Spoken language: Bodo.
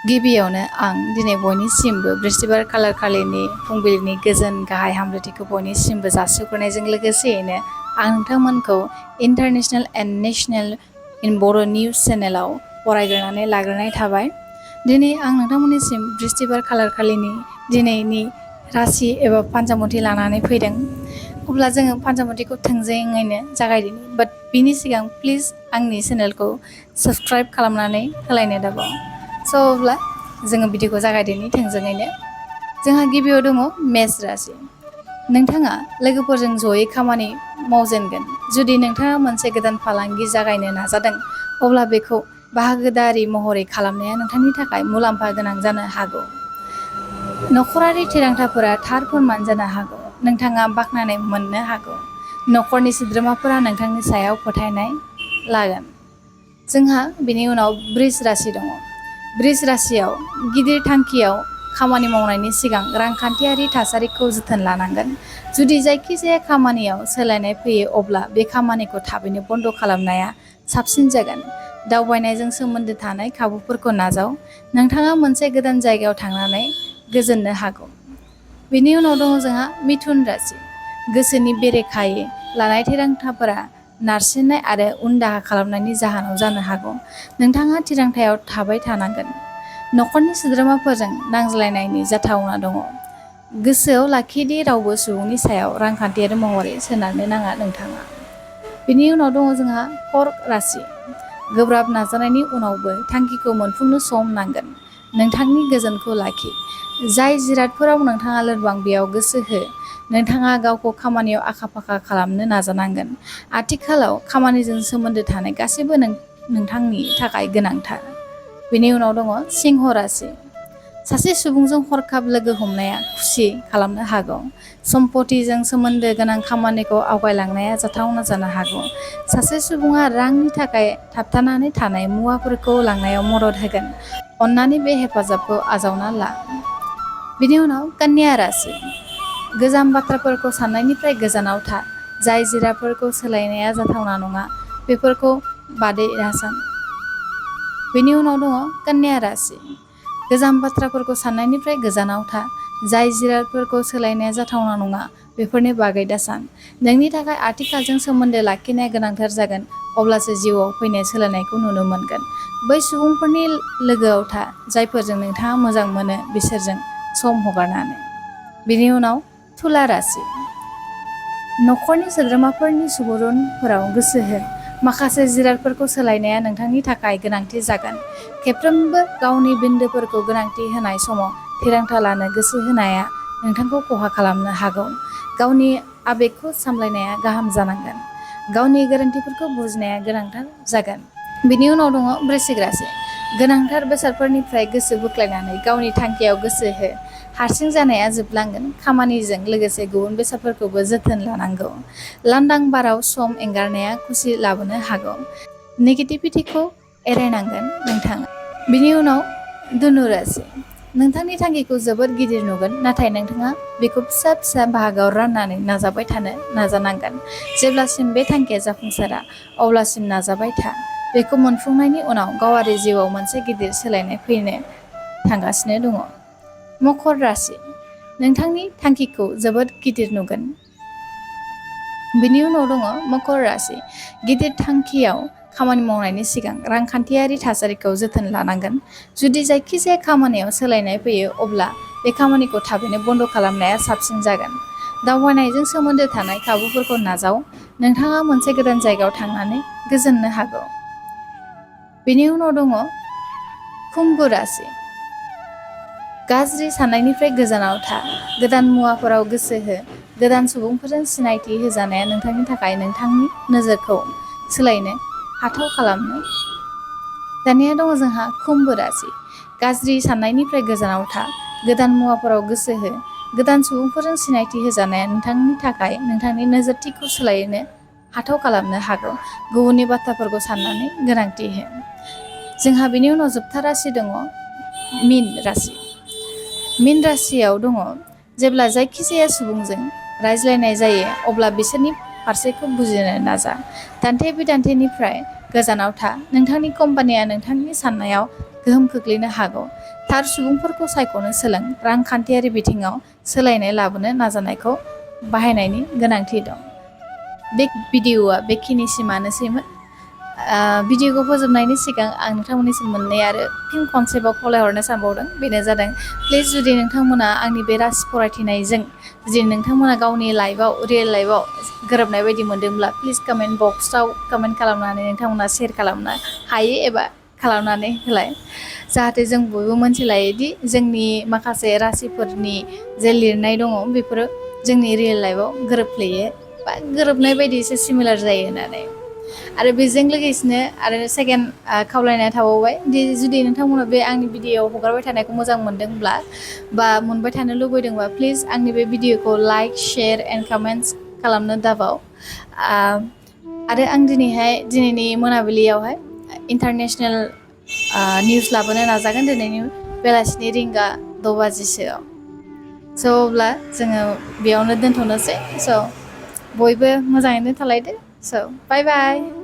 गिबियावनो आं दिनै बयनिसिमबो बृहस्पतिबार खालार खालिनि फुंबिलिनि गोजोन गाहाय हामलायथिखौ बयनिसिमबो जासिहरनायजों लोगोसेयैनो आं नोंथांमोनखौ international and national in Bodo' news चेनेलाव फरायग्रोनानै लाग्रोनाय थाबाय। दिनै आं नोंथांमोननिसिम बृहस्पतिबार खालार खालिनि दिनैनि रासि एबा पान्जामुथि लानानै फैदों। अब्ला जोङो पान्जामुथिखौ थोंजोङैनो जागायदिनि, बाट बिनि सिगां प्लिज आंनि चेनेलखौ साबस्क्राइब खालामनानै होलायनो दाबाव। स' अब्ला जोङो भिडिअखौ जागायदिनि थोंजोङैनो। जोंहा गिबियाव दङ मेष राशि। नोंथाङा लोगोफोरजों जयै खामानि मावजेनगोन। जुदि नोंथाङा मोनसे गोदान फालांगि जागायनो नाजादों, अब्ला बेखौ बाहागोदारि महरै खालामनाया नोंथांनि थाखाय मुलाम्फा गोनां जानो हागौ। नखरारि थिरांथाफोरा थार फोरमान जानो हागौ। नोंथाङा बाख्नायनाय मोननो हागौ। नखरनि सोद्रोमाफोरा नोंथांनि सायाव फोथायनाय लागोन। जोंहा बेनि उनाव बृष राशि दङ। बृष राशियाव गिदिर थांखियाव खामानि मावनायनि सिगां रांखान्थियारि थासारिखौ जोथोन लानांगोन। जुदि जायखिजाया खामानियाव सोलायनाय फैयो, अब्ला बे खामानिखौ थाबैनो बन्द' खालामनाया साबसिन जागोन। दावबायनायजों सोमोन्दो थानाय खाबुफोरखौ नाजाव। नोंथाङा मोनसे गोदान जायगायाव थांनानै गोजोननो हागौ। बेनि उनाव दङ जोंहा मिथुन राशि। गोसोनि बेरेखायै लानाय थिरांथाफोरा नारसिननाय आरो उनदाहा खालामनायनि जाहोनाव जानो हागौ। नोंथाङा थिरांथायाव थाबाय थानांगोन। नखरनि सोद्रोमाफोरजों नांज्लायनायनि जाथावना दङ। गोसोआव लाखि दि रावबो सुबुंनि सायाव रांखान्थियारि महरै सोनारनो नाङा नोंथाङा। बेनि उनाव दङ जोंहा कर्क राशि। गोब्राब नाजानायनि उनावबो थांखिखौ मोनफुंनो सम नांगोन। नोंथांनि गोजोनखौ लाखि। जाय जिरादफोराव नोंथाङा लोरबां बेयाव गोसो हो। नोंथाङा गावखौ खामानियाव आखा-फाखा खालामनो नाजानांगोन। आथिखालाव खामानिजों सोमोन्दो थानाय गासैबो नोंथांनि थाखाय गोनांथार। बेनि उनाव दङ सिंह राशि। सासे सुबुंजों हरखाब लोगो हमनाया खुसि खालामनो हागौ। सम्पथिजों सोमोन्दो गोनां खामानिखौ आवगायलांनाया जाथावना जानो हागौ। सासे सुबुङा रांनि थाखाय थाबथानानै थानाय मुवाफोरखौ लांनायाव मदद होगोन। अन्नानै बे हेफाजाबखौ आजावना ला। बेनि उनाव कन्या राशि। गोजाम बाथ्राफोरखौ साननायनिफ्राय गोजानाव था। जाय जिरादफोरखौ सोलायनाया जाथावना नङा, बेफोरखौ बादै दासान। बेनि उनाव दङ कन्या राशि। गोजाम बाथ्राफोरखौ साननायनिफ्राय गोजानाव था। जाय जिरादफोरखौ सोलायनाया जाथावना नङा, बेफोरनि बागै दासान। नोंनि थाखाय आथिखालजों सोमोन्दो लाखिनाया गोनांथार जागोन, अब्लासो जिउआव फैनाय सोलायनायखौ नुनो मोनगोन। बै सुबुंफोरनि लोगोआव था, जायफोरजों नोंथाङा मोजां मोनो बिसोरजों सम हगारनानै। बेनि उनाव तुला राशि। नखरनि सोद्रोमाफोरनि सुबुरुनफोराव गोसो हो। माखासे जिरादफोरखौ सोलायनाया नोंथांनि थाखाय गोनांथि जागोन। खेबफ्रोमबो गावनि बिन्दोफोरखौ गोनांथि होनाय समाव थिरांथा लानो गोसो होनाया नोंथांखौ खहा खालामनो हागौ। गावनि आबेगखौ सामलायनाया गाहाम जानांगोन। गावनि गोरोन्थिफोरखौ बुजिनाया गोनांथार जागोन। बेनि उनाव दङ वृश्चिक राशि। गोनांथार बेसादफोरनिफ्राय गोसो बोख्लायनानै गावनि थांखियाव गोसो हो। हारसिं जानाया जोबलांगोन। खामानिजों लोगोसे गुबुन बेसादफोरखौबो जोथोन लानांगौ। लांदां बाराव सम एंगारनाया खुसि लाबोनो हागौ। नेगेटिभिटिखौ एरायनांगोन नोंथाङा। बिनि उनाव धनु राशि। नोंथांनि थांखिखौ जोबोद गिदिर नुगोन, नाथाय नोंथाङा बेखौ फिसा फिसा बाहागोआव राननानै नाजाबाय थानो नाजानांगोन। जेब्लासिम बे थांखिया जाफुंसारा, अब्लासिम नाजाबाय था। बेखौ मोनफुंनायनि उनाव गावारि जिउआव मोनसे गिदिर सोलायनाय फैनो थांगासिनो दङ। मकर राशि। नोंथांनि थांखिखौ जोबोद गिदिर नुगोन। बिनि उनाव दङ मकर राशि। गिदिर थांखियाव खामानि मावनायनि सिगां रांखान्थियारि थासारिखौ जोथोन लानांगोन। जुदि जायखिजाया खामानियाव सोलायनाय फैयो, अब्ला बे खामानिखौ थाबैनो बन्द' खालामनाया साबसिन जागोन। दावबायनायजों सोमोन्दो थानाय खाबुफोरखौ नाजाव। नोंथाङा मोनसे गोदान जायगायाव थांनानै गोजोननो हागौ। बेनि उनाव दङ कुम्भ राशि। गाज्रि साननायनिफ्राय गोजानाव था। गोदान मुवाफोराव गोसो हो। गोदान सुबुंफोरजों सिनायथि होजानाया नोंथांनि थाखाय नोंथांनि नोजोरखौ सोलायनो हाथाव खालामो। दानिया दङ जोंहा कुम्भ राशि। गाज्रि साननायनिफ्राय गोजानाव था। गोदान मुवाफोराव गोसो हो। गोदान सुबुंफोरजों सिनायथि होजानाया नोंथांनि थाखाय नोंथांनि नोजोरथिखौ सोलायनो हाथाव खालामनो हागौ। गुबुननि बाथ्राफोरखौ साननानै गोनांथि हो। जोंहा बेनि उनाव जोबथा राशि दङ मीन राशि। मीन राशियाव दङ जेब्ला जायखिजाया सुबुंजों रायज्लायनाय जायो, अब्ला बिसोरनि फारसेखौ बुजिनो नाजा। दान्थे-बिदान्थेनिफ्राय गोजानाव था। नोंथांनि कम्पानिया नोंथांनि साननायाव गोहोम खोख्लैनो हागौ। थार सुबुंफोरखौ सायख'नो सोलों। रांखान्थियारि बिथिङाव सोलायनाय लाबोनो नाजानायखौ बाहायनायनि गोनांथि दं। बे भिडिअ'आ बेखिनिसिमानोसैमोन। भिडिअ'खौ फोजोबनायनि सिगां आं नोंथांमोननिसिम मोननै आरो फिन खनसेबाव खावलायहरनो सानबावदों। बेनो जादों प्लिज जुदि नोंथांमोना आंनि बे रासि फरायथिनायजों जुदि नोंथांमोना गावनि लाइफआव रियेल लाइफआव गोरोबनाय बायदि मोनदोंब्ला प्लिज कमेन्ट बक्सआव कमेन्ट खालामनानै नोंथांमोना शेयार खालामनो हायो एबा खालामनानै होलाय, जाहाथे जों बयबो मोनथिलायोदि जोंनि माखासे रासिफोरनि जे लिरनाय दङ बेफोरो जोंनि रियेल लाइफआव गोरोबफ्लेयो बा गोरोबनाय बायदि एसे सिमिलार जायो होननानै। आरो बेजों लोगोसेनो आरो सेकेन्ड खावलायनाया थाबावबाय जुदि नोंथांमोना बे आंनि भिडिअ हगारबाय थानायखौ मोजां मोनदोंब्ला बा मोनबाय थानो लुबैदोंबा प्लिज आंनि बे भिडिअखौ लाइक शेयार एन्ड कमेन्ट्स खालामनो दाबाव। आरो आं दिनैनि मोनाबिलियावहाय इन्टारनेसनेल निउस लाबोनो नाजागोन दिनैनि बेलासिनि रिंगा 6 बाजिसोआव। स' अब्ला जोङो बेयावनो दोनथ'नोसै। स' बयबो मोजाङैनो थालायदो। स' बाय बाय।